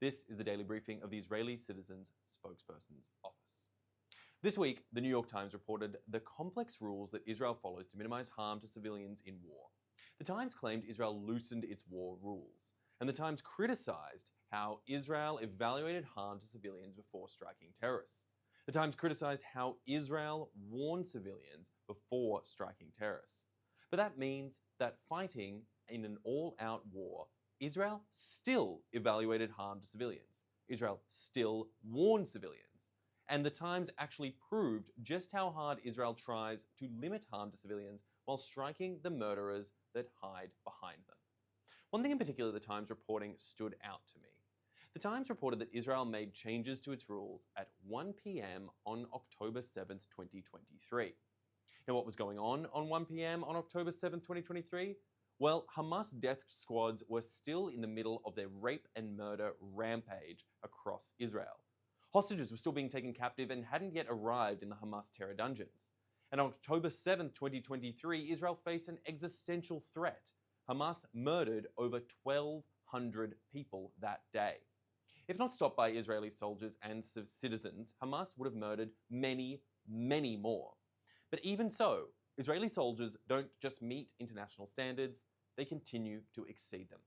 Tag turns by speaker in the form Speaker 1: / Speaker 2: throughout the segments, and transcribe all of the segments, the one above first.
Speaker 1: This is the daily briefing of the Israeli Citizen's Spokesperson's Office. This week, the New York Times reported the complex rules that Israel follows to minimize harm to civilians in war. The Times claimed Israel loosened its war rules, and the Times criticized how Israel evaluated harm to civilians before striking terrorists. The Times criticized how Israel warned civilians before striking terrorists. But that means that fighting in an all-out war, Israel still evaluated harm to civilians. Israel still warned civilians. And the Times actually proved just how hard Israel tries to limit harm to civilians while striking the murderers that hide behind them. One thing in particular the Times reporting stood out to me. The Times reported that Israel made changes to its rules at 1 p.m. on October 7th, 2023. Now, what was going on 1 p.m. on October 7th, 2023? Well, Hamas death squads were still in the middle of their rape and murder rampage across Israel. Hostages were still being taken captive and hadn't yet arrived in the Hamas terror dungeons. And on October 7th, 2023, Israel faced an existential threat. Hamas murdered over 1,200 people that day. If not stopped by Israeli soldiers and citizens, Hamas would have murdered many, many more. But even so, Israeli soldiers don't just meet international standards, they continue to exceed them.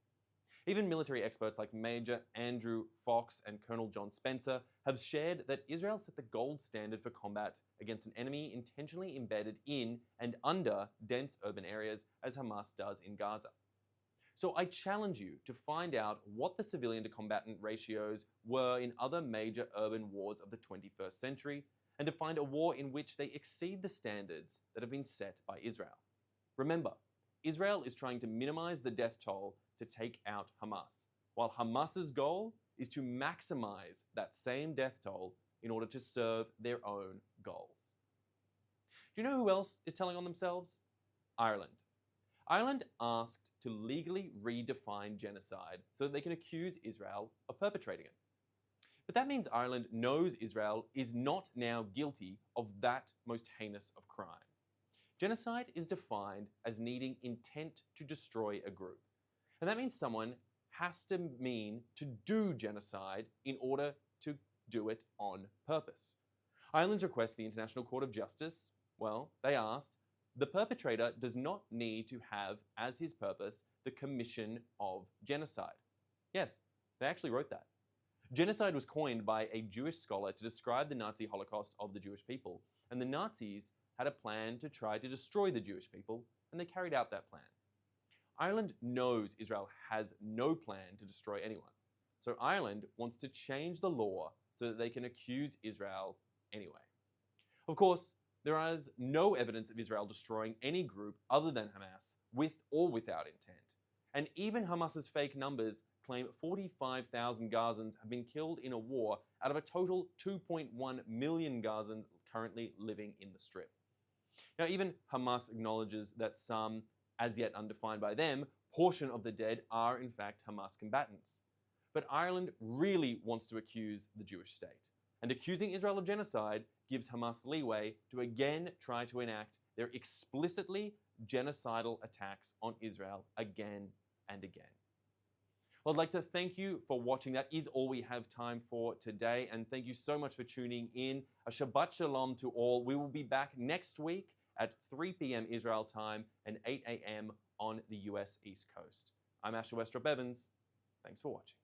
Speaker 1: Even military experts like Major Andrew Fox and Colonel John Spencer have shared that Israel set the gold standard for combat against an enemy intentionally embedded in and under dense urban areas, as Hamas does in Gaza. So I challenge you to find out what the civilian to combatant ratios were in other major urban wars of the 21st century, and to find a war in which they exceed the standards that have been set by Israel. Remember, Israel is trying to minimize the death toll to take out Hamas, while Hamas's goal is to maximize that same death toll in order to serve their own goals. Do you know who else is telling on themselves? Ireland. Ireland asked to legally redefine genocide so that they can accuse Israel of perpetrating it. But that means Ireland knows Israel is not now guilty of that most heinous of crime. Genocide is defined as needing intent to destroy a group. And that means someone has to mean to do genocide in order to do it on purpose. Ireland's request to the International Court of Justice, well, they asked, the perpetrator does not need to have as his purpose the commission of genocide. Yes, they actually wrote that. Genocide was coined by a Jewish scholar to describe the Nazi Holocaust of the Jewish people, and the Nazis had a plan to try to destroy the Jewish people, and they carried out that plan. Ireland knows Israel has no plan to destroy anyone, so Ireland wants to change the law so that they can accuse Israel anyway. Of course, there is no evidence of Israel destroying any group other than Hamas, with or without intent. And even Hamas's fake numbers claim 45,000 Gazans have been killed in a war out of a total 2.1 million Gazans currently living in the Strip. Now, even Hamas acknowledges that some, as yet undefined by them, portion of the dead are in fact Hamas combatants. But Ireland really wants to accuse the Jewish state. And accusing Israel of genocide gives Hamas leeway to again try to enact their explicitly genocidal attacks on Israel again and again. Well, I'd like to thank you for watching. That is all we have time for today. And thank you so much for tuning in. A Shabbat Shalom to all. We will be back next week at 3 p.m. Israel time and 8 a.m. on the US East Coast. I'm Asher Westropp-Evans. Thanks for watching.